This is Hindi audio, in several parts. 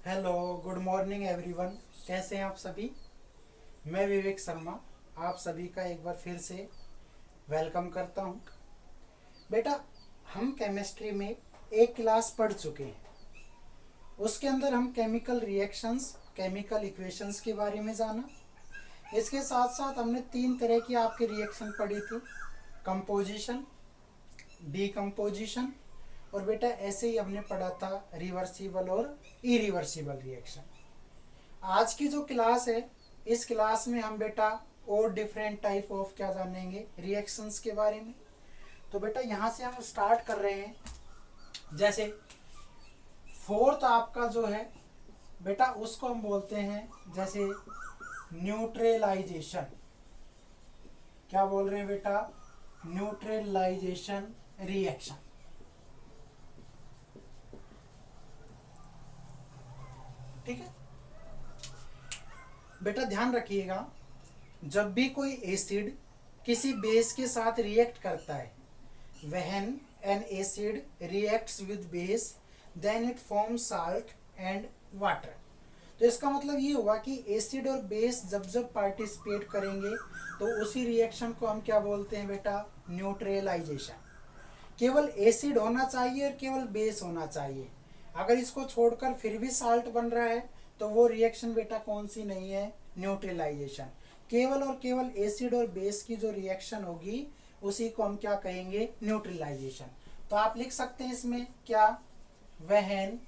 Hello, good morning everyone. कैसे हैं आप सभी? मैं विवेक शर्मा आप सभी का एक बार फिर से वेलकम करता हूं। बेटा, हम केमिस्ट्री में एक क्लास पढ़ चुके हैं। उसके अंदर हम केमिकल रिएक्शंस, केमिकल इक्वेशंस के बारे में जाना। इसके साथ साथ हमने तीन तरह की आपकी रिएक्शन पढ़ी थी: कंपोजिशन, डीकम्पोजिशन, और बेटा ऐसे ही हमने पढ़ा था रिवर्सिबल और इरिवर्सिबल रिएक्शन। आज की जो क्लास है, इस क्लास में हम बेटा और डिफरेंट टाइप ऑफ क्या जानेंगे, रिएक्शंस के बारे में। तो बेटा यहाँ से हम स्टार्ट कर रहे हैं। जैसे फोर्थ आपका जो है बेटा, उसको हम बोलते हैं जैसे न्यूट्रलाइजेशन। क्या बोल रहे हैं बेटा? Neutralisation reaction. ठीक है बेटा, ध्यान रखिएगा, जब भी कोई एसिड किसी बेस के साथ रिएक्ट करता है, when an acid reacts with base then it forms salt and water। तो इसका मतलब ये हुआ कि एसिड और बेस जब जब पार्टिसिपेट करेंगे तो उसी रिएक्शन को हम क्या बोलते हैं बेटा? न्यूट्रलाइजेशन। केवल एसिड होना चाहिए और केवल बेस होना चाहिए। अगर इसको छोड़कर फिर भी साल्ट बन रहा है तो वो रिएक्शन बेटा कौन सी नहीं है? न्यूट्रलाइजेशन। केवल और केवल एसिड और बेस की जो रिएक्शन होगी उसी को हम क्या कहेंगे? न्यूट्रलाइजेशन। तो आप लिख सकते हैं इसमें क्या? When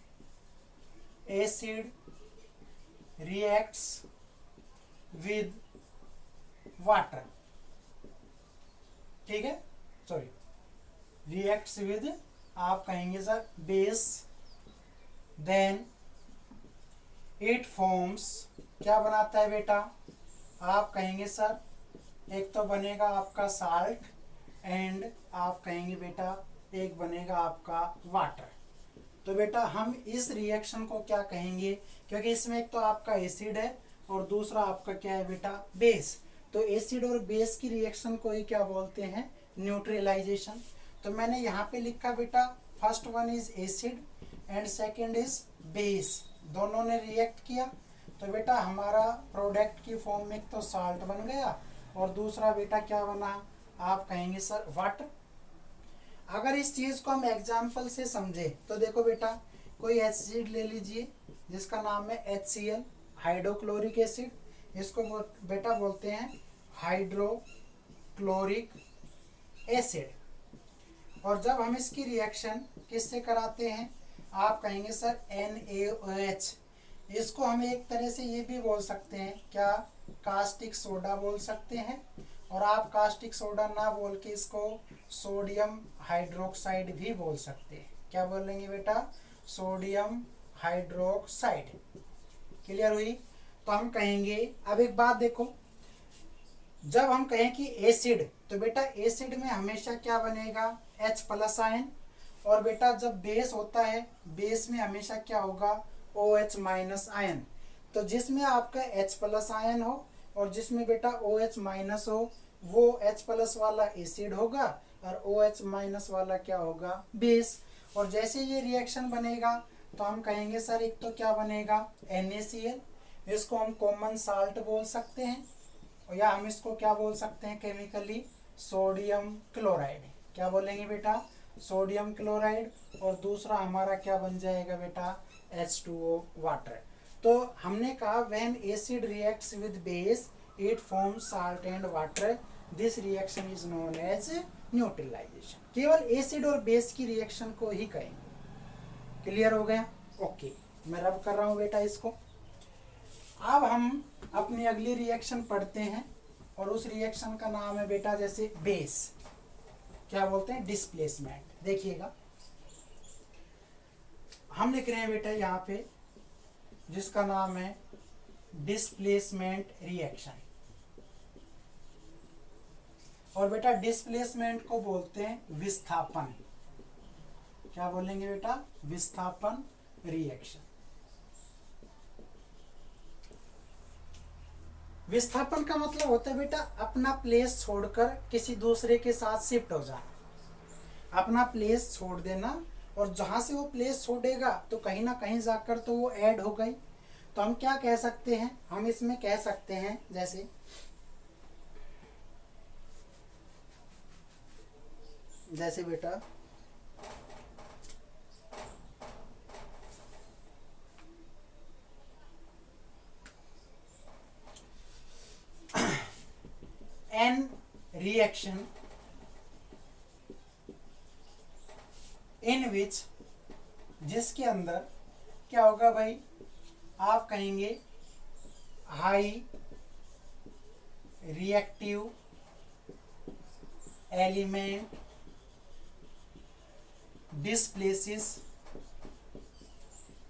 acid reacts with water. ठीक है, सॉरी, रिएक्ट्स विद, आप कहेंगे sir base, then it forms, क्या बनाता है बेटा? आप कहेंगे सर एक तो बनेगा आपका साल्ट, एंड आप कहेंगे बेटा एक बनेगा आपका वाटर। तो बेटा हम इस रिएक्शन को क्या कहेंगे? क्योंकि इसमें एक तो आपका एसिड है और दूसरा आपका क्या है बेटा? बेस। तो एसिड और बेस की रिएक्शन को ही क्या बोलते हैं? न्यूट्रलाइजेशन। तो मैंने यहाँ पे लिखा बेटा, first one is acid and second is base. दोनों ने रिएक्ट किया तो बेटा हमारा प्रोडक्ट की फॉर्म में एक तो साल्ट बन गया और दूसरा बेटा क्या बना? आप कहेंगे सर वाटर। अगर इस चीज को हम एग्जाम्पल से समझे तो देखो बेटा, कोई एसिड ले लीजिए जिसका नाम है HCl, हाइड्रोक्लोरिक एसिड। इसको बेटा बोलते हैं हाइड्रोक्लोरिक एसिड। और जब हम इसकी रिएक्शन किससे कराते हैं? आप कहेंगे सर NaOH। इसको हम एक तरह से ये भी बोल सकते हैं क्या? कास्टिक सोडा बोल सकते हैं। और आप कास्टिक सोडा ना बोल के इसको सोडियम हाइड्रोक्साइड भी बोल सकते हैं। क्या बोलेंगे बेटा? Sodium hydroxide. क्लियर हुई? तो हम कहेंगे, अब एक बात देखो, जब हम कहें कि एसिड, तो बेटा एसिड में हमेशा क्या बनेगा? H+ ion. और बेटा जब बेस होता है, बेस में हमेशा क्या होगा? OH- ion. तो जिसमें आपका H+ आयन हो और जिसमें बेटा OH- हो, वो H+ वाला एसिड होगा और OH- वाला क्या होगा? बेस। और जैसे ये रिएक्शन बनेगा तो हम कहेंगे सर एक तो क्या बनेगा? NaCl। इसको हम कॉमन साल्ट बोल सकते हैं, या हम इसको क्या बोल सकते हैं केमिकली? Sodium chloride. क्या बोलेंगे बेटा? Sodium chloride. और दूसरा हमारा क्या बन जाएगा बेटा? H2O water. तो हमने कहा when acid reacts with base it forms salt and water, this reaction is known as neutralisation. केवल एसिड और बेस की रिएक्शन को ही कहेंगे। क्लियर हो गया? ओके, मैं रब कर रहा हूं बेटा इसको। अब हम अपनी अगली रिएक्शन पढ़ते हैं और उस रिएक्शन का नाम है बेटा जैसे बेस। क्या बोलते हैं? डिस्प्लेसमेंट। देखिएगा हम लिख रहे हैं बेटा यहाँ पे जिसका नाम है डिस्प्लेसमेंट रिएक्शन। और बेटा डिस्प्लेसमेंट को बोलते हैं विस्थापन। क्या बोलेंगे बेटा? विस्थापन रिएक्शन। विस्थापन का मतलब होता है बेटा अपना प्लेस छोड़कर किसी दूसरे के साथ शिफ्ट हो जाना। अपना प्लेस छोड़ देना और जहाँ से वो प्लेस छोड़ेगा तो कहीं ना कहीं जाकर तो वो ऐड हो गई। तो हम क्या कह सकते हैं, हम इसमें कह सकते हैं जैसे बेटा एन रिएक्शन इन विच, जिसके अंदर क्या होगा भाई, आप कहेंगे हाई रिएक्टिव एलिमेंट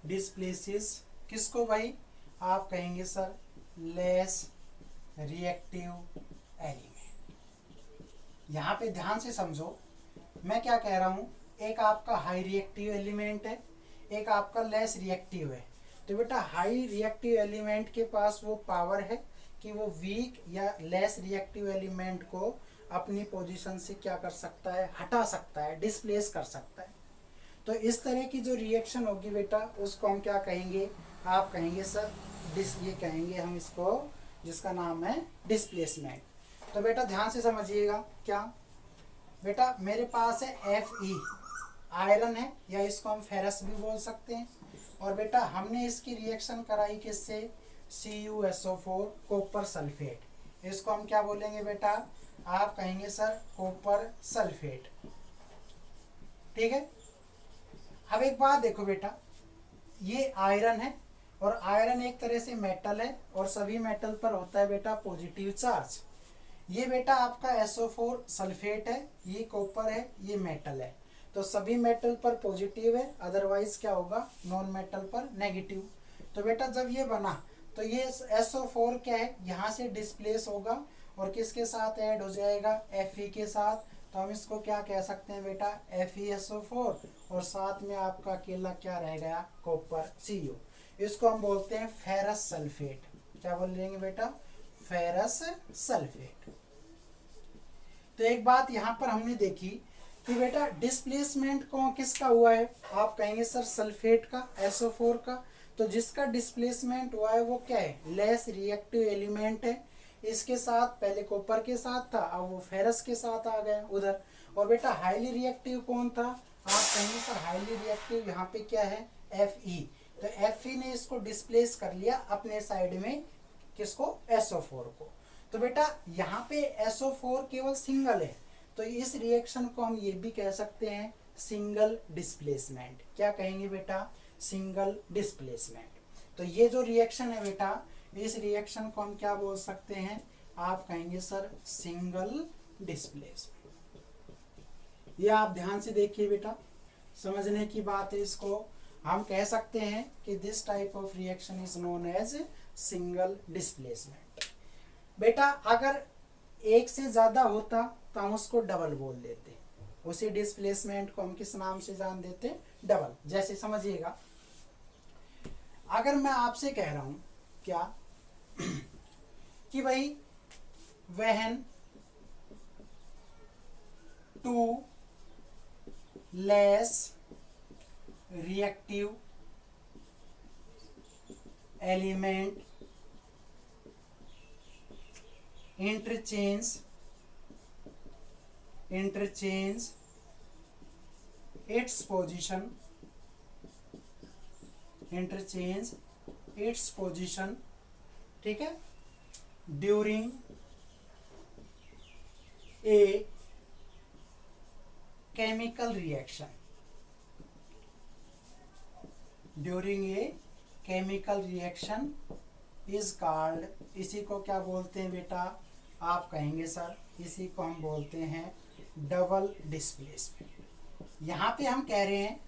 डिस्प्लेसिस किसको भाई, आप कहेंगे सर लेस रिएक्टिव एलिमेंट। यहाँ पे ध्यान से समझो मैं क्या कह रहा हूँ, एक आपका हाई रिएक्टिव एलिमेंट है, एक आपका लेस रिएक्टिव है। तो बेटा हाई रिएक्टिव एलिमेंट के पास वो पावर है कि वो वीक या लेस रिएक्टिव एलिमेंट को अपनी पोजीशन से क्या कर सकता है, हटा सकता है, डिस्प्लेस कर सकता है। तो इस तरह की जो रिएक्शन होगी बेटा उसको हम क्या कहेंगे, आप कहेंगे सर ये कहेंगे हम इसको, जिसका नाम है डिस्प्लेसमेंट। तो बेटा ध्यान से समझिएगा, क्या बेटा मेरे पास है Fe आयरन है, या इसको हम फेरस भी बोल सकते हैं। और बेटा हमने इसकी रिएक्शन कराई किससे, CuSO4 कॉपर सल्फेट। इसको हम क्या बोलेंगे बेटा, आप कहेंगे सर कॉपर सल्फेट। ठीक है। अब एक बात देखो बेटा, ये आयरन है और आयरन एक तरह से मेटल है और सभी मेटल पर होता है बेटा पॉजिटिव चार्ज। ये बेटा आपका SO4 सल्फेट है, ये कॉपर है, ये मेटल है। तो सभी मेटल पर पॉजिटिव है, अदरवाइज क्या होगा, नॉन मेटल पर नेगेटिव। तो बेटा जब ये बना तो ये SO4 क्या है, यहाँ से डिस्प्लेस होगा और किसके साथ ऐड हो जाएगा, Fe के साथ। तो हम इसको क्या कह सकते हैं बेटा, FeSO4, और साथ में आपका अकेला क्या रह गया, कॉपर Cu। इसको हम बोलते हैं फेरस सल्फेट। क्या बोल लेंगे बेटा, फेरस सल्फेट। तो एक बात यहाँ पर हमने देखी कि बेटा डिस्प्लेसमेंट को किसका हुआ है, आप कहेंगे सर सल्फेट का, SO4 का। तो जिसका डिस्प्लेसमेंट हुआ है वो क्या है, लेस रिएक्टिव एलिमेंट है। इसके साथ पहले कॉपर के साथ था, अब वो फेरस के साथ आ गया उधर। और बेटा हाईली रिएक्टिव कौन था, आप कहेंगे सर हाईली रिएक्टिव यहाँ पे क्या है, Fe। तो Fe ने इसको डिस्प्लेस कर लिया अपने साइड में, किसको, SO4 को। तो बेटा यहाँ पे SO4 केवल सिंगल है, तो इस रिएक्शन को हम ये भी कह सकते हैं सिंगल डिस्प्लेसमेंट। क्या कहेंगे बेटा, सिंगल डिस्प्लेसमेंट। तो ये जो रिएक्शन है बेटा, इस रिएक्शन को हम क्या बोल सकते हैं, आप कहेंगे सर सिंगल डिस्प्लेसमेंट। ये आप ध्यान से देखिए बेटा, समझने की बात है। इसको हम कह सकते हैं कि this type of reaction is known as single displacement. बेटा अगर एक से ज्यादा होता तो हम उसको डबल बोल देते, उसी डिस्प्लेसमेंट को हम किस नाम से जान देते, डबल। जैसे समझिएगा, अगर मैं आपसे कह रहा हूं क्या कि भाई when two less reactive element interchange its position, ठीक है, during a chemical reaction, is called, इसी को क्या बोलते हैं बेटा, आप कहेंगे सर इसी को हम बोलते हैं डबल डिस्प्लेसमेंट। यहाँ पे हम कह रहे हैं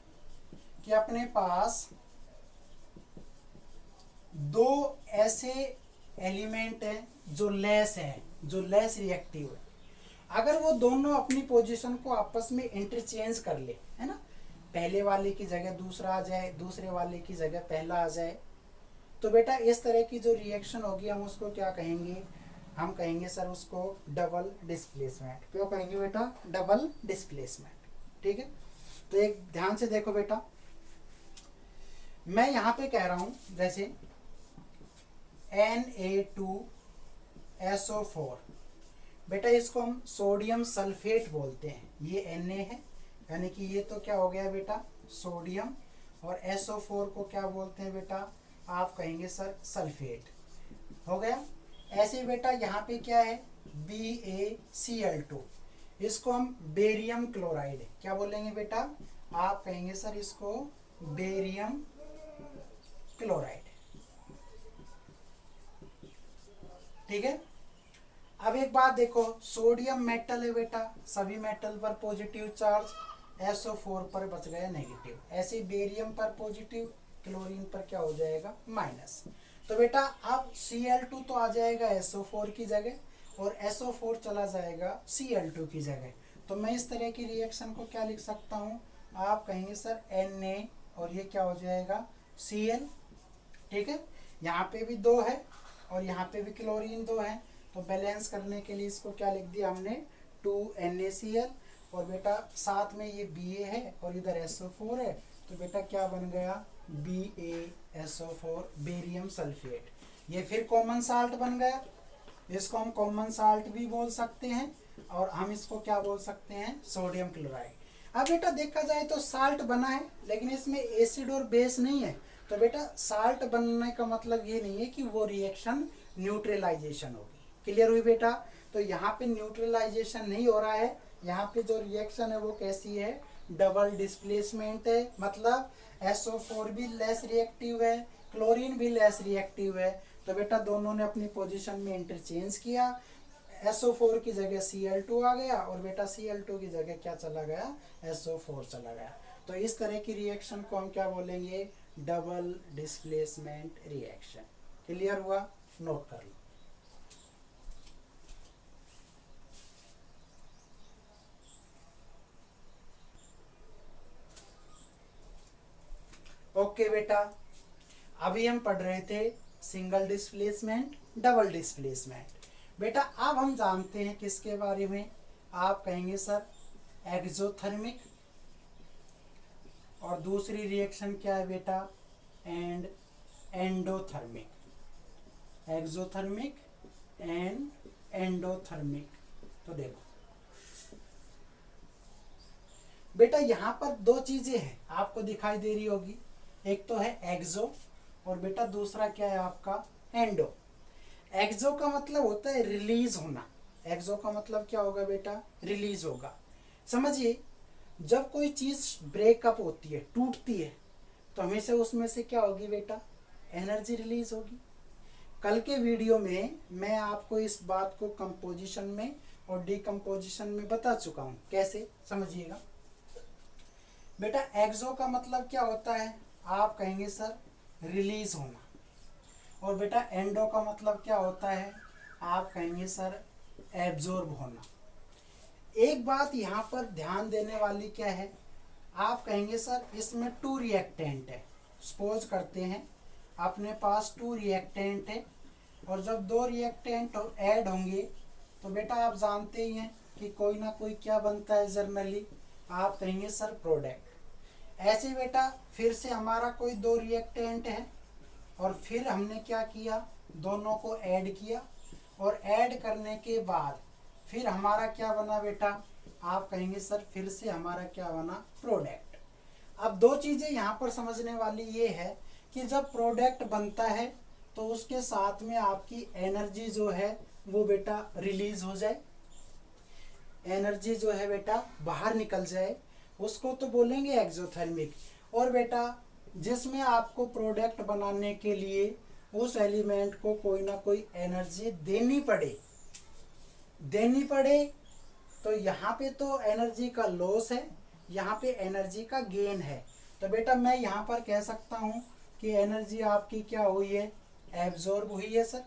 कि अपने पास दो ऐसे एलिमेंट हैं जो लेस रिएक्टिव है। अगर वो दोनों अपनी पोजीशन को आपस में इंटरचेंज कर ले, है ना, पहले वाले की जगह दूसरा आ जाए, दूसरे वाले की जगह पहला आ जाए, तो बेटा इस तरह की जो रिएक्शन होगी हम उसको क्या कहेंगे, हम कहेंगे सर उसको डबल डिस्प्लेसमेंट। क्यों कहेंगे बेटा, डबल डिस्प्लेसमेंट। ठीक है। तो एक ध्यान से देखो बेटा, मैं यहां पे कह रहा हूं जैसे Na2SO4, बेटा इसको हम सोडियम सल्फेट बोलते हैं। ये Na है, यानी कि ये तो क्या हो गया बेटा सोडियम, और SO4 को क्या बोलते हैं बेटा, आप कहेंगे सर सल्फेट, हो गया। ऐसे बेटा यहाँ पे क्या है BaCl2, इसको हम बेरियम क्लोराइड क्या बोलेंगे बेटा, आप कहेंगे सर इसको बेरियम क्लोराइड, ठीक है। अब एक बात देखो, सोडियम मेटल है बेटा, सभी मेटल पर पॉजिटिव चार्ज, SO4 पर बच गया नेगेटिव। ऐसे बेरियम पर पॉजिटिव, क्लोरीन पर क्या हो जाएगा माइनस। तो बेटा अब Cl2 तो आ जाएगा SO4 की जगह, और SO4 चला जाएगा Cl2 की जगह। तो मैं इस तरह की रिएक्शन को क्या लिख सकता हूँ, आप कहेंगे सर Na, और ये क्या हो जाएगा Cl, ठीक है। यहाँ पे भी 2 है और यहाँ पे भी क्लोरीन 2 है, तो बैलेंस करने के लिए इसको क्या लिख दिया हमने 2NaCl, और बेटा साथ में ये Ba है और इधर SO4 है, तो बेटा क्या बन गया BaSO4 बेरियम सल्फेट। ये फिर कॉमन साल्ट बन गया, इसको हम कॉमन साल्ट भी बोल सकते हैं, और हम इसको क्या बोल सकते हैं सोडियम क्लोराइड। अब बेटा देखा जाए तो साल्ट बना है, लेकिन इसमें एसिड और बेस नहीं है। तो बेटा साल्ट बनने का मतलब ये नहीं है कि वो रिएक्शन न्यूट्रलाइजेशन होगी। क्लियर हुई बेटा। तो यहाँ पे न्यूट्रलाइजेशन नहीं हो रहा है, यहाँ पे जो रिएक्शन है वो कैसी है डबल डिस्प्लेसमेंट है, मतलब SO4 भी लेस रिएक्टिव है, क्लोरीन भी लेस रिएक्टिव है। तो बेटा दोनों ने अपनी पोजीशन में इंटरचेंज किया, SO4 की जगह Cl2 आ गया, और बेटा Cl2 की जगह क्या चला गया SO4 चला गया। तो इस तरह की रिएक्शन को हम क्या बोलेंगे डबल डिस्प्लेसमेंट रिएक्शन। क्लियर हुआ, नोट कर लो। ओके बेटा, अभी हम पढ़ रहे थे सिंगल डिस्प्लेसमेंट डबल डिस्प्लेसमेंट। बेटा अब हम जानते हैं किसके बारे में, आप कहेंगे सर एक्सोथर्मिक, और दूसरी रिएक्शन क्या है बेटा and endothermic, exothermic and endothermic. तो देखो बेटा यहाँ पर 2 चीजें हैं आपको दिखाई दे रही होगी, एक तो है एक्सो, और बेटा दूसरा क्या है आपका एंडो। एक्सो का मतलब होता है रिलीज होना, एक्सो का मतलब क्या होगा बेटा रिलीज होगा। समझिए जब कोई चीज ब्रेकअप होती है, टूटती है, तो हमेशा उसमें से क्या होगी बेटा एनर्जी रिलीज होगी। कल के वीडियो में मैं आपको इस बात को कंपोजिशन में और डिकम्पोजिशन में बता चुका हूं, कैसे समझिएगा बेटा। एक्सो का मतलब क्या होता है, आप कहेंगे सर रिलीज होना, और बेटा एंडो का मतलब क्या होता है, आप कहेंगे सर एब्जॉर्ब होना। एक बात यहाँ पर ध्यान देने वाली क्या है, आप कहेंगे सर इसमें 2 रिएक्टेंट है, सपोज करते हैं अपने पास 2 रिएक्टेंट है, और जब 2 रिएक्टेंट ऐड होंगे तो बेटा आप जानते ही हैं कि कोई ना कोई क्या बनता है जनरली, आप कहेंगे सर प्रोडक्ट। ऐसे बेटा फिर से हमारा कोई 2 रिएक्टेंट है, और फिर हमने क्या किया दोनों को ऐड किया, और ऐड करने के बाद फिर हमारा क्या बना बेटा, आप कहेंगे सर फिर से हमारा क्या बना प्रोडक्ट। अब 2 चीजें यहाँ पर समझने वाली ये है कि जब प्रोडक्ट बनता है तो उसके साथ में आपकी एनर्जी जो है वो बेटा रिलीज हो जाए, एनर्जी जो है बेटा बाहर निकल जाए, उसको तो बोलेंगे एक्सोथर्मिक। और बेटा जिसमें आपको प्रोडक्ट बनाने के लिए उस एलिमेंट को कोई ना कोई एनर्जी देनी पड़े, तो यहाँ पे तो एनर्जी का लॉस है, यहाँ पे एनर्जी का गेन है। तो बेटा मैं यहाँ पर कह सकता हूँ कि एनर्जी आपकी क्या हुई है एब्जॉर्ब हुई है सर।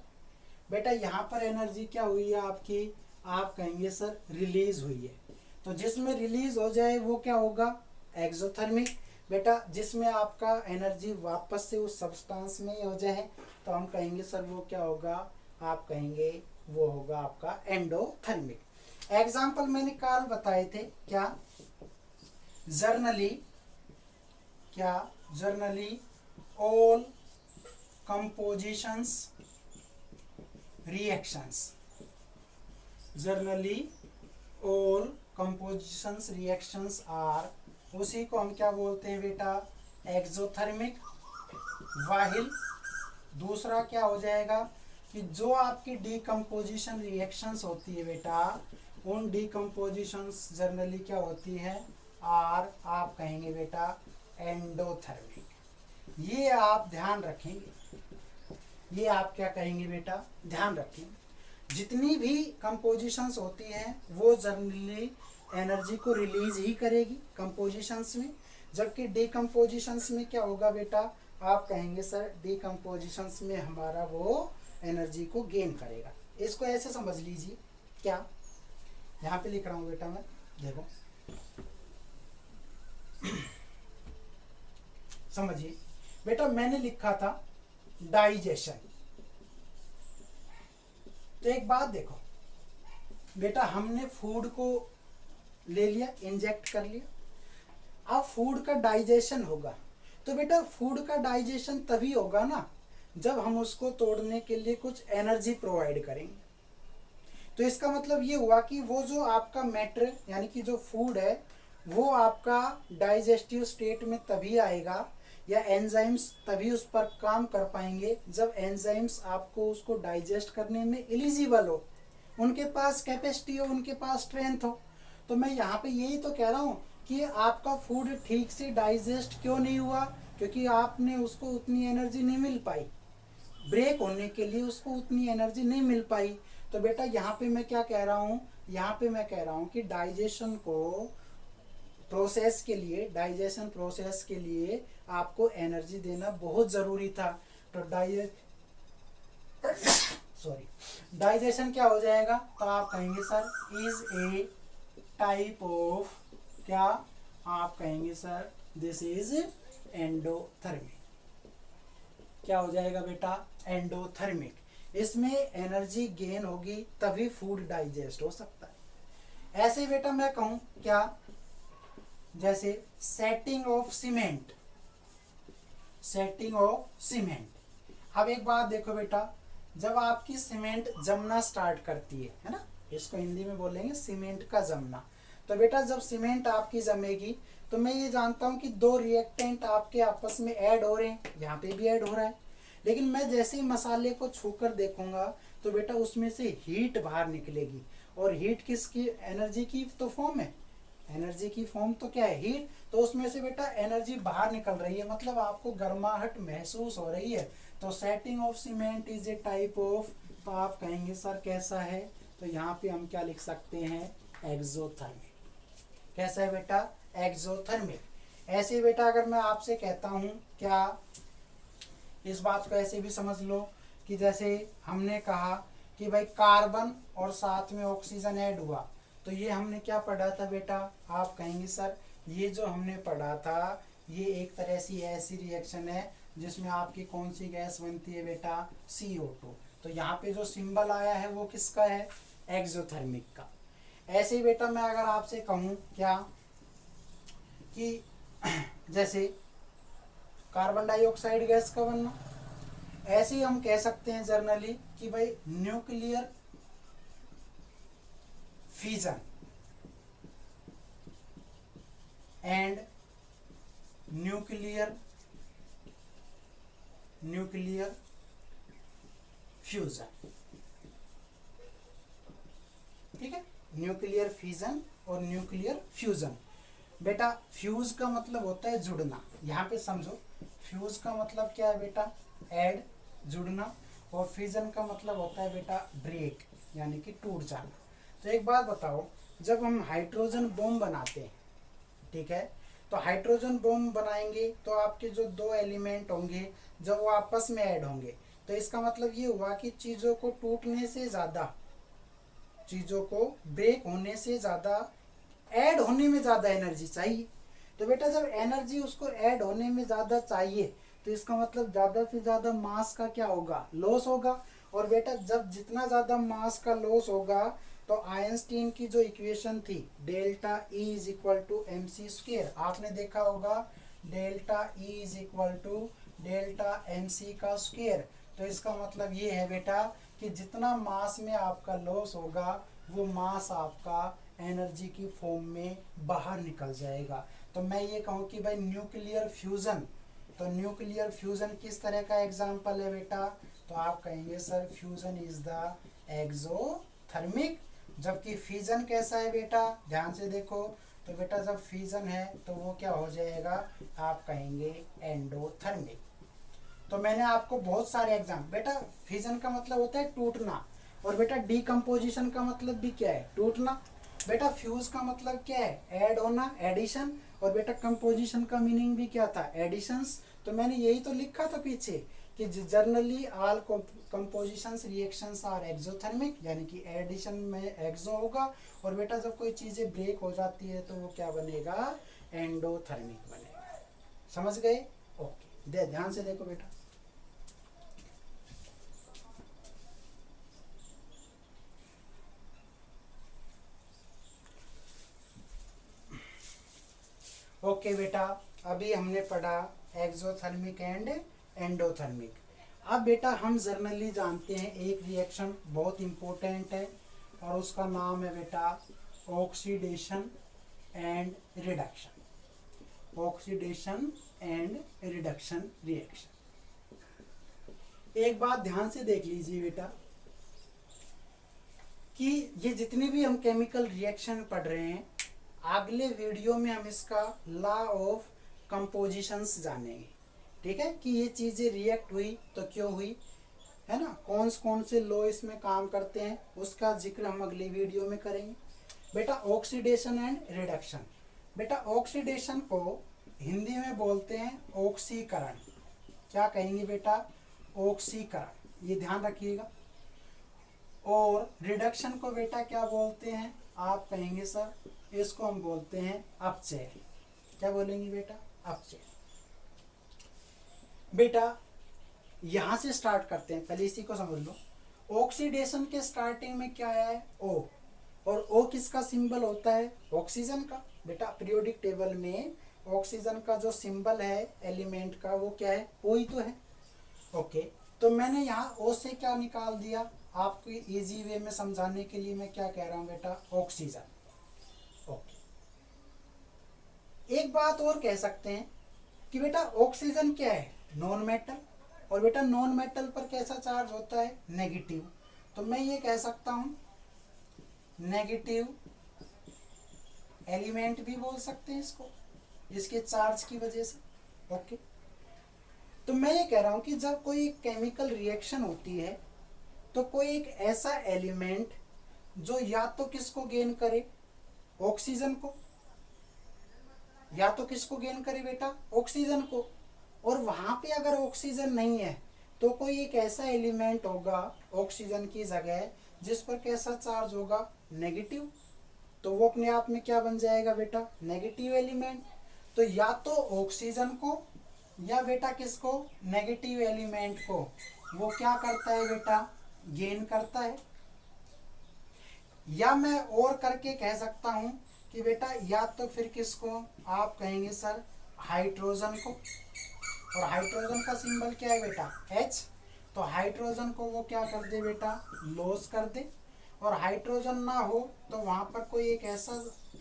बेटा यहाँ पर एनर्जी क्या हुई है आपकी, आप कहेंगे सर रिलीज हुई है। तो जिसमें रिलीज हो जाए वो क्या होगा एक्सोथर्मिक। बेटा जिसमें आपका एनर्जी वापस से उस सब्सटेंस में हो जाए तो हम कहेंगे सर वो क्या होगा, आप कहेंगे वो होगा आपका एंडोथर्मिक। एग्जाम्पल मैंने कल बताए थे क्या, जर्नली क्या, generally all compositions reactions, generally all compositions reactions are, उसी को हम क्या बोलते हैं बेटा, एक्सोथर्मिक। वाहिल दूसरा क्या हो जाएगा कि जो आपकी डीकम्पोजिशन रिएक्शंस होती है बेटा, उन डीकम्पोजिशंस जनरली क्या होती है, आर आप कहेंगे बेटा एंडोथर्मिक। ये आप ध्यान रखेंगे, ये आप क्या कहेंगे बेटा, ध्यान रखेंगे। जितनी भी कंपोजिशंस होती हैं वो जनरली एनर्जी को रिलीज ही करेगी कंपोजिशंस में, जबकि डीकम्पोजिशंस में क्या होगा बेटा, आप कहेंगे सर डीकम्पोजिशंस में हमारा वो एनर्जी को गेन करेगा। इसको ऐसे समझ लीजिए, क्या यहाँ पे लिख रहा हूँ बेटा मैं, देखो समझिए बेटा, मैंने लिखा था डाइजेशन। तो एक बात देखो बेटा, हमने फूड को ले लिया, इंजेक्ट कर लिया, अब फूड का डाइजेशन होगा। तो बेटा फूड का डाइजेशन तभी होगा ना जब हम उसको तोड़ने के लिए कुछ एनर्जी प्रोवाइड करेंगे। तो इसका मतलब ये हुआ कि वो जो आपका मैटर यानी कि जो फूड है वो आपका डाइजेस्टिव स्टेट में तभी आएगा, या एंजाइम्स तभी उस पर काम कर पाएंगे जब एंजाइम्स आपको उसको डाइजेस्ट करने में एलिजिबल हो, उनके पास कैपेसिटी हो, उनके पास स्ट्रेंथ हो। तो मैं यहाँ पे यही तो कह रहा हूँ कि आपका फूड ठीक से डाइजेस्ट क्यों नहीं हुआ, क्योंकि आपने उसको उतनी एनर्जी नहीं मिल पाई, ब्रेक होने के लिए उसको उतनी एनर्जी नहीं मिल पाई। तो बेटा यहाँ पे मैं क्या कह रहा हूँ, यहाँ पे मैं कह रहा हूँ कि डाइजेशन को प्रोसेस के लिए, डाइजेशन प्रोसेस के लिए आपको एनर्जी देना बहुत ज़रूरी था। तो डाइजेशन क्या हो जाएगा, तो आप कहेंगे sir is a type of, क्या आप कहेंगे सर दिस इज एंडोथर्मिक। क्या हो जाएगा बेटा, एंडोथर्मिक। इसमें एनर्जी गेन होगी तभी फूड डाइजेस्ट हो सकता है। ऐसे बेटा मैं कहूं क्या, जैसे setting of cement, setting of cement. अब एक बात देखो बेटा, जब आपकी सीमेंट जमना स्टार्ट करती है ना, इसको हिंदी में बोलेंगे सीमेंट का जमना। तो बेटा जब सीमेंट आपकी जमेगी तो मैं ये जानता हूँ कि दो रिएक्टेंट आपके आपस में ऐड हो रहे हैं, यहाँ पे भी ऐड हो रहा है, लेकिन मैं जैसे ही मसाले को छूकर देखूंगा तो बेटा उसमें से हीट बाहर निकलेगी। और हीट किसकी, एनर्जी की तो फॉर्म है, एनर्जी की फॉर्म तो क्या है, हीट। तो उसमें से बेटा एनर्जी बाहर निकल रही है, मतलब आपको गर्माहट महसूस हो रही है। तो setting of cement is a type of, तो आप कहेंगे सर कैसा है, तो यहाँ पे हम क्या लिख सकते हैं, एक्सोथर्मिक। कैसा है बेटा, एक्सोथर्मिक। ऐसे बेटा अगर मैं आपसे कहता हूँ, क्या इस बात को ऐसे भी समझ लो कि जैसे हमने कहा कि भाई कार्बन और साथ में ऑक्सीजन ऐड हुआ, तो ये हमने क्या पढ़ा था बेटा, आप कहेंगे सर ये जो हमने पढ़ा था ये एक तरह से ऐसी रिएक्शन है जिसमें आपकी कौन सी गैस बनती है बेटा, CO2। तो यहाँ पे जो सिंबल आया है वो किसका है, एक्सोथर्मिक का। ऐसे ही बेटा मैं अगर आपसे कहूँ क्या कि जैसे कार्बन डाइऑक्साइड गैस का बनना, ऐसे ही हम कह सकते हैं जनरली कि भाई nuclear fission and nuclear fusion. ठीक है, न्यूक्लियर फिजन और न्यूक्लियर फ्यूजन। बेटा फ्यूज का मतलब होता है जुड़ना, यहाँ पे समझो फ्यूज का मतलब क्या है बेटा, ऐड, जुड़ना, और फिजन का मतलब होता है बेटा ब्रेक, यानी कि टूट जाना। तो एक बात बताओ, जब हम हाइड्रोजन बॉम्ब बनाते हैं, ठीक है, तो हाइड्रोजन बॉम्ब बनाएंगे तो आपके जो दो एलिमेंट होंगे जब वो आपस में ऐड होंगे, तो इसका मतलब ये हुआ कि चीज़ों को टूटने से ज़्यादा, चीज़ों को ब्रेक होने से ज़्यादा ऐड होने में ज़्यादा एनर्जी चाहिए। तो बेटा जब एनर्जी उसको ऐड होने में ज़्यादा चाहिए तो इसका मतलब ज़्यादा से ज़्यादा मास का क्या होगा, लॉस होगा। और बेटा जब जितना ज़्यादा मास का लॉस होगा तो आइंस्टीन की जो इक्वेशन थी delta E is equal to M C square, आपने देखा होगा delta E is equal to delta M C का स्क्वेयर। तो इसका मतलब ये है बेटा कि जितना मास में आपका लॉस होगा वो मास आपका एनर्जी की फॉर्म में बाहर निकल जाएगा। तो मैं ये कहूँ कि भाई न्यूक्लियर फ्यूज़न, तो न्यूक्लियर फ्यूज़न किस तरह का एग्जाम्पल है बेटा, तो आप कहेंगे sir fusion is the exothermic. जबकि फिजन कैसा है बेटा, ध्यान से देखो, तो बेटा जब फिजन है तो वो क्या हो जाएगा, आप कहेंगे एंडोथर्मिक। तो मैंने आपको बहुत सारे एग्जाम, बेटा फिजन का मतलब होता है टूटना, और बेटा डीकम्पोजिशन का मतलब भी क्या है, टूटना। बेटा फ्यूज का मतलब क्या है, ऐड होना, एडिशन। और बेटा कंपोजिशन का मीनिंग भी क्या था, एडिशंस। तो मैंने यही तो लिखा था पीछे कि generally all compositions reactions are exothermic, यानी कि एडिशन में एक्सो होगा, और बेटा जब कोई चीज़ें ब्रेक हो जाती है तो वो क्या बनेगा, एंडोथर्मिक बनेगा। समझ गए? ओके, ध्यान से देखो बेटा। ओके बेटा, अभी हमने पढ़ा एक्सोथर्मिक एंड एंडोथर्मिक। अब बेटा हम जर्नली जानते हैं एक रिएक्शन बहुत इम्पोर्टेंट है, और उसका नाम है बेटा oxidation and reduction. Oxidation and reduction reaction. एक बात ध्यान से देख लीजिए बेटा कि ये जितनी भी हम केमिकल रिएक्शन पढ़ रहे हैं, अगले वीडियो में हम इसका लॉ ऑफ कंपोजिशंस जानेंगे। ठीक है, कि ये चीज़ें रिएक्ट हुई तो क्यों हुई, है ना, कौन से लॉ इसमें काम करते हैं, उसका जिक्र हम अगले वीडियो में करेंगे। बेटा ऑक्सीडेशन एंड रिडक्शन, बेटा ऑक्सीडेशन को हिंदी में बोलते हैं ऑक्सीकरण। क्या कहेंगे बेटा, ऑक्सीकरण, ये ध्यान रखिएगा। और रिडक्शन को बेटा क्या बोलते हैं, आप कहेंगे सर इसको हम बोलते हैं अपचय। क्या बोलेंगे बेटा, अपचय। बेटा यहां से स्टार्ट करते हैं, पहले इसी को समझ लो। ऑक्सीडेशन के स्टार्टिंग में क्या है, ओ, और ओ किसका सिंबल होता है, ऑक्सीजन का। बेटा पीरियोडिक टेबल में ऑक्सीजन का जो सिंबल है एलिमेंट का वो क्या है, ओ ही तो है। ओके, तो मैंने यहाँ ओ से क्या निकाल दिया, आपको इजी वे में समझाने के लिए मैं क्या कह रहा हूँ बेटा, ऑक्सीजन। ओके, एक बात और कह सकते हैं कि बेटा ऑक्सीजन क्या है, नॉन मेटल, और बेटा नॉन मेटल पर कैसा चार्ज होता है, नेगेटिव। तो मैं ये कह सकता हूँ नेगेटिव एलिमेंट भी बोल सकते हैं इसको, इसके चार्ज की वजह से। ओके, तो मैं ये कह रहा हूँ कि जब कोई केमिकल रिएक्शन होती है तो कोई एक ऐसा एलिमेंट जो या तो किसको गेन करे, ऑक्सीजन को, या तो किसको गेन करे बेटा, ऑक्सीजन को। और वहां पे अगर ऑक्सीजन नहीं है तो कोई एक ऐसा एलिमेंट होगा ऑक्सीजन की जगह जिस पर कैसा चार्ज होगा, नेगेटिव। तो वो अपने आप में क्या बन जाएगा बेटा, नेगेटिव एलिमेंट। तो या तो ऑक्सीजन को या बेटा किसको, नेगेटिव एलिमेंट को वो क्या करता है बेटा, गेन करता है। या मैं और करके कह सकता हूं कि बेटा या तो फिर किसको, आप कहेंगे सर हाइड्रोजन को, और हाइड्रोजन का सिंबल क्या है बेटा, H। तो हाइड्रोजन को वो क्या कर दे बेटा, लॉस कर दे। और हाइड्रोजन ना हो तो वहां पर कोई एक ऐसा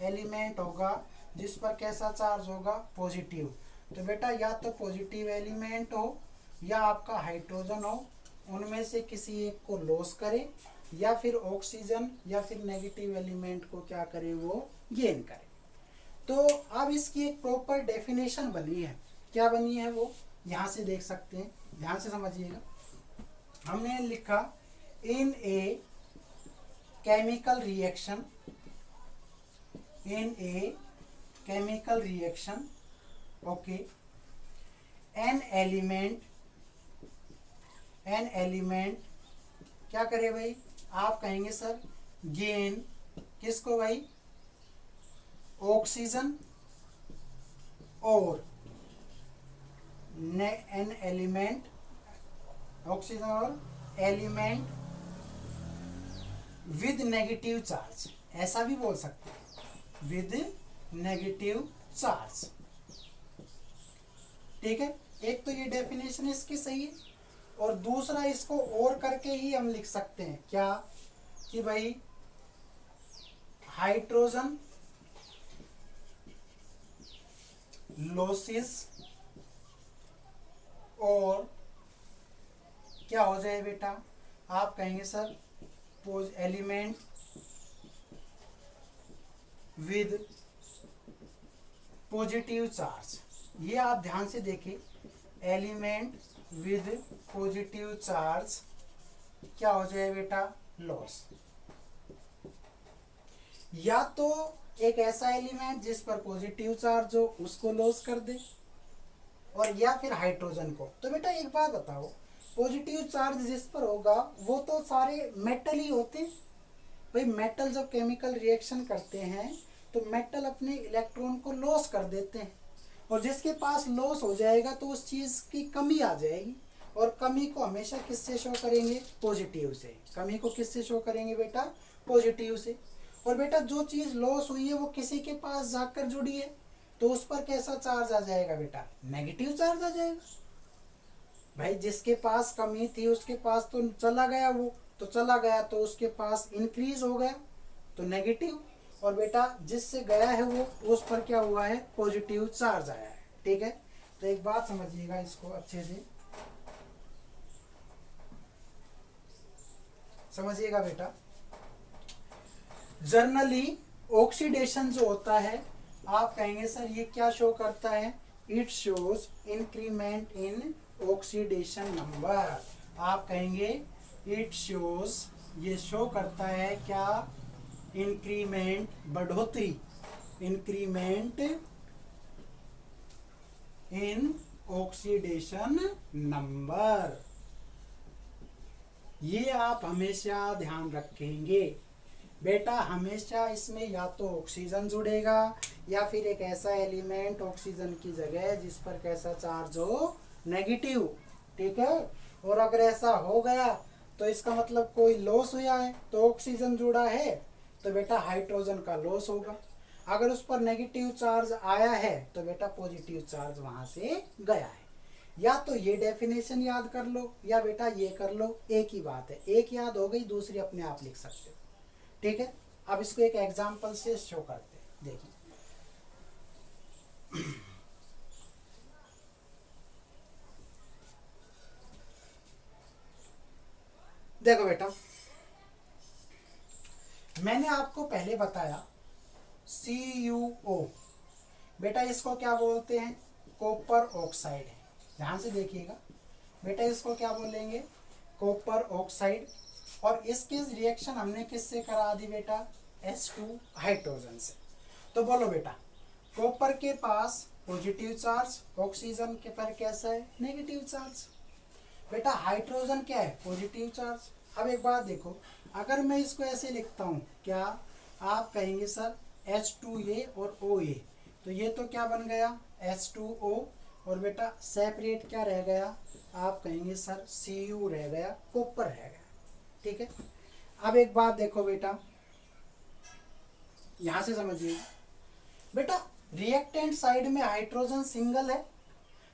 एलिमेंट होगा जिस पर कैसा चार्ज होगा, पॉजिटिव। तो बेटा या तो पॉजिटिव एलिमेंट हो या आपका हाइड्रोजन हो, उनमें से किसी एक को लॉस करे, या फिर ऑक्सीजन या फिर नेगेटिव एलिमेंट को क्या करे, वो गेन करे। तो अब इसकी एक प्रॉपर डेफिनेशन बनी है, क्या बनी है वो यहाँ से देख सकते हैं, ध्यान से समझिएगा। हमने लिखा in a chemical reaction, in a chemical reaction, okay, an element क्या करे भाई, आप कहेंगे सर गेन किसको भाई, ऑक्सीजन, और एन एलिमेंट, ऑक्सीजन और एलिमेंट विद नेगेटिव चार्ज, ऐसा भी बोल सकते हैं, विद नेगेटिव चार्ज। ठीक है, एक तो ये डेफिनेशन इसकी सही है, और दूसरा इसको और करके ही हम लिख सकते हैं क्या, कि भाई हाइड्रोजन लॉसेस और क्या हो जाए बेटा, आप कहेंगे sir element with positive charge. ये आप ध्यान से देखिए, एलिमेंट विद पॉजिटिव चार्ज क्या हो जाए बेटा, लॉस। या तो एक ऐसा एलिमेंट जिस पर पॉजिटिव चार्ज हो उसको लॉस कर दे, और या फिर हाइड्रोजन को। तो बेटा एक बात बताओ, पॉजिटिव चार्ज जिस पर होगा वो तो सारे मेटल ही होते हैं। भाई मेटल जब केमिकल रिएक्शन करते हैं तो मेटल अपने इलेक्ट्रॉन को लॉस कर देते हैं, और जिसके पास लॉस हो जाएगा तो उस चीज़ की कमी आ जाएगी, और कमी को हमेशा किससे शो करेंगे, पॉजिटिव से। कमी को किससे शो करेंगे बेटा, पॉजिटिव से। और बेटा जो चीज़ लॉस हुई है वो किसी के पास जाकर जुड़ी है, तो उस पर कैसा चार्ज आ जाएगा बेटा, नेगेटिव चार्ज आ जाएगा। भाई जिसके पास कमी थी उसके पास तो चला गया, वो तो चला गया तो उसके पास इंक्रीज हो गया तो नेगेटिव, और बेटा जिससे गया है वो उस पर क्या हुआ है, पॉजिटिव चार्ज आया है। ठीक है, तो एक बात समझिएगा इसको अच्छे से समझिएगा बेटा। जर्नली ऑक्सीडेशन जो होता है, आप कहेंगे सर ये क्या शो करता है, it shows increment in oxidation number. आप कहेंगे इट शोज, ये शो करता है क्या, इंक्रीमेंट, बढ़ोतरी, इंक्रीमेंट इन ऑक्सीडेशन नंबर। ये आप हमेशा ध्यान रखेंगे बेटा। हमेशा इसमें या तो ऑक्सीजन जुड़ेगा या फिर एक ऐसा एलिमेंट ऑक्सीजन की जगह जिस पर कैसा चार्ज हो, नेगेटिव। ठीक है, और अगर ऐसा हो गया तो इसका मतलब कोई लॉस हुआ है, तो ऑक्सीजन जुड़ा है तो बेटा हाइड्रोजन का लॉस होगा। अगर उस पर नेगेटिव चार्ज आया है तो बेटा पॉजिटिव चार्ज वहां से गया है। या तो ये डेफिनेशन याद कर लो या बेटा ये कर लो, एक ही बात है। एक याद हो गई, दूसरी अपने आप लिख सकते हो। ठीक है, अब इसको एक एग्जांपल से शो करते हैं, देखिए। देखो बेटा, मैंने आपको पहले बताया CuO, बेटा इसको क्या बोलते हैं, कॉपर ऑक्साइड है। ध्यान से देखिएगा बेटा, इसको क्या बोलेंगे, कॉपर ऑक्साइड। और इसकी रिएक्शन हमने किससे करा दी बेटा, H2 हाइड्रोजन से। तो बोलो बेटा, कॉपर के पास पॉजिटिव चार्ज, ऑक्सीजन के पर कैसा है, नेगेटिव चार्ज। बेटा हाइड्रोजन क्या है, पॉजिटिव चार्ज। अब एक बात देखो, अगर मैं इसको ऐसे लिखता हूँ क्या, आप कहेंगे सर H2A और OA, तो ये तो क्या बन गया, H2O, और बेटा सेपरेट क्या रह गया, आप कहेंगे सर Cu रह गया, कॉपर रह गया। ठीक है, अब एक बात देखो बेटा, यहां से समझिए बेटा, रिएक्टेंट साइड में हाइड्रोजन सिंगल है,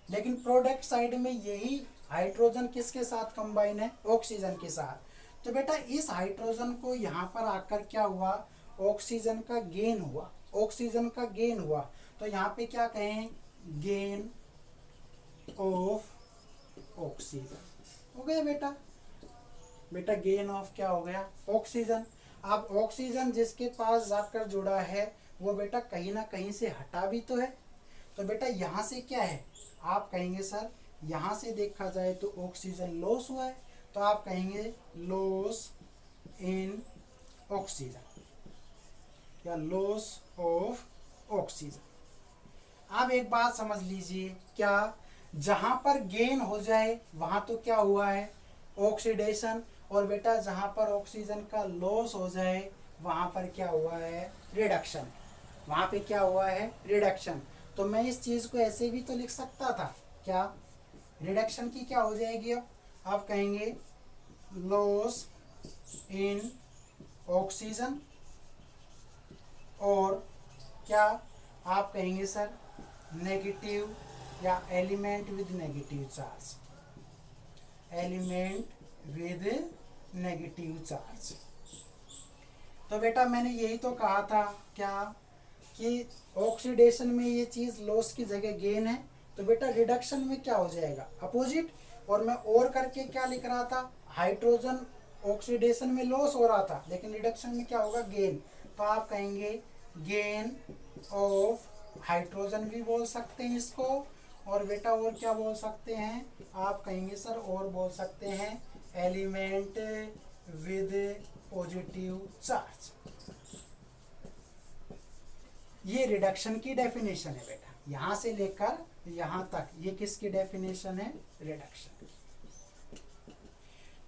लेकिन प्रोडक्ट साइड में यही हाइड्रोजन किसके साथ कंबाइन है, ऑक्सीजन के साथ। तो बेटा इस हाइड्रोजन को यहाँ पर आकर क्या हुआ, ऑक्सीजन का गेन हुआ, ऑक्सीजन का गेन हुआ। तो यहाँ पे क्या कहें, गेन ऑफ ऑक्सीजन हो गया बेटा। बेटा गेन ऑफ क्या हो गया, ऑक्सीजन। अब ऑक्सीजन जिसके पास जाकर जुड़ा है वो बेटा कहीं ना कहीं से हटा भी तो है। तो बेटा यहाँ से क्या है, आप कहेंगे सर यहाँ से देखा जाए तो ऑक्सीजन लॉस हुआ है, तो आप कहेंगे लॉस इन ऑक्सीजन या लॉस ऑफ ऑक्सीजन। अब एक बात समझ लीजिए, क्या जहां पर गेन हो जाए वहां तो क्या हुआ है, ऑक्सीडेशन, और बेटा जहां पर ऑक्सीजन का लॉस हो जाए वहां पर क्या हुआ है, रिडक्शन। वहां पे क्या हुआ है, रिडक्शन। तो मैं इस चीज को ऐसे भी तो लिख सकता था, क्या रिडक्शन की क्या हो जाएगी, अब आप कहेंगे लॉस इन ऑक्सीजन, और क्या आप कहेंगे सर नेगेटिव या element with negative charge, element with negative charge. तो बेटा मैंने यही तो कहा था क्या कि ऑक्सीडेशन में ये चीज लॉस की जगह गेन है, तो बेटा रिडक्शन में क्या हो जाएगा अपोजिट। और मैं और करके क्या लिख रहा था, हाइड्रोजन ऑक्सीडेशन में लॉस हो रहा था लेकिन रिडक्शन में क्या होगा गेन, तो आप कहेंगे गेन ऑफ हाइड्रोजन भी बोल सकते हैं इसको। और बेटा और क्या बोल सकते हैं, आप कहेंगे सर और बोल सकते हैं एलिमेंट विद पॉजिटिव चार्ज। ये रिडक्शन की डेफिनेशन है बेटा, यहां से लेकर यहां तक ये किसकी डेफिनेशन है, रिडक्शन।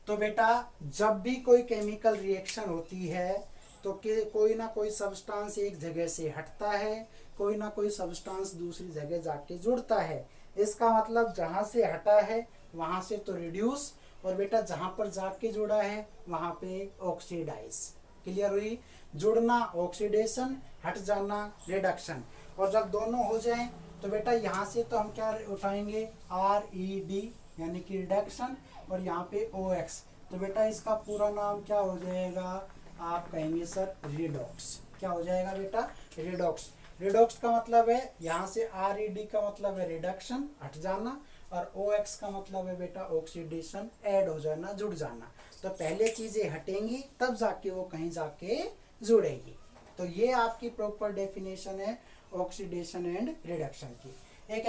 तो बेटा जब भी कोई केमिकल रिएक्शन होती है तो कोई ना कोई सब्सटेंस एक जगह से हटता है, कोई ना कोई सब्सटेंस दूसरी जगह जाके जुड़ता है। इसका मतलब जहां से हटा है वहां से तो रिड्यूस, और बेटा जहां पर जाके जुड़ा है वहां पे ऑक्सीडाइज। क्लियर हुई, जुड़ना ऑक्सीडेशन, हट जाना रिडक्शन। और जब दोनों हो जाएं तो बेटा यहाँ से तो हम क्या उठाएंगे RED यानी कि रिडक्शन, और यहाँ पे OX, तो बेटा इसका पूरा नाम क्या हो जाएगा, आप कहेंगे सर रिडॉक्स। क्या हो जाएगा बेटा, रिडॉक्स। रिडॉक्स का मतलब है यहाँ से RED का मतलब है रिडक्शन, हट जाना, और OX का मतलब है बेटा ऑक्सीडेशन, ऐड हो जाना, जुड़ जाना। तो पहले चीजें हटेंगी तब जाके वो कहीं जाके जुड़ेगी। तो ये आपकी प्रॉपर डेफिनेशन है ऑक्सीडेशन एंड रिडक्शन की।